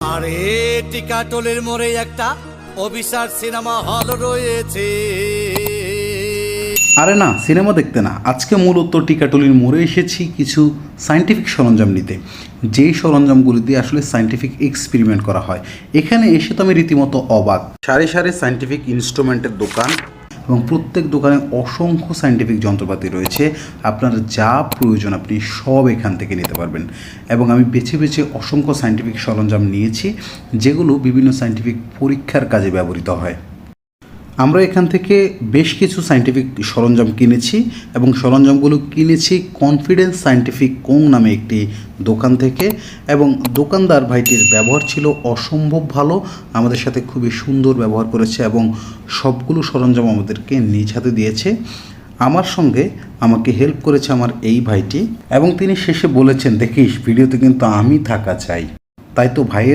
আরে টিকাটলের মোড়ে একটা অভিসার সিনেমা হল রয়েছে। আরে না, সিনেমা দেখতে না, আজকে মূলত টিকাটলির মোড়ে এসেছি কিছু সায়েন্টিফিক সরঞ্জাম নিতে, যেই সরঞ্জামগুলি দিয়ে আসলে সায়েন্টিফিক এক্সপেরিমেন্ট করা হয়। এখানে এসে তো আমি রীতিমতো অবাক। সারি সারি সায়েন্টিফিক ইনস্ট্রুমেন্টের দোকান এবং প্রত্যেক দোকানে অসংখ্য সায়েন্টিফিক যন্ত্রপাতি রয়েছে। আপনার যা প্রয়োজন আপনি সব এখান থেকে নিতে পারবেন। এবং আমি বেছে বেছে অসংখ্য সায়েন্টিফিক সরঞ্জাম নিয়েছি, যেগুলো বিভিন্ন সায়েন্টিফিক পরীক্ষার কাজে ব্যবহৃত হয়। আমরা এখান থেকে বেশ কিছু সায়েন্টিফিক সরঞ্জাম কিনেছি এবং সরঞ্জামগুলো কিনেছি কনফিডেন্স সায়েন্টিফিক কোং নামে একটি দোকান থেকে। এবং দোকানদার ভাইটির ব্যবহার ছিল অসম্ভব ভালো, আমাদের সাথে খুবই সুন্দর ব্যবহার করেছে এবং সবগুলো সরঞ্জাম আমাদেরকে নিজ হাতে দিয়েছে। আমার সঙ্গে আমাকে হেল্প করেছে আমার এই ভাইটি, এবং তিনি শেষে বলেছেন, দেখিস ভিডিওতে কিন্তু আমি থাকা চাই। তাই তো ভাইয়ের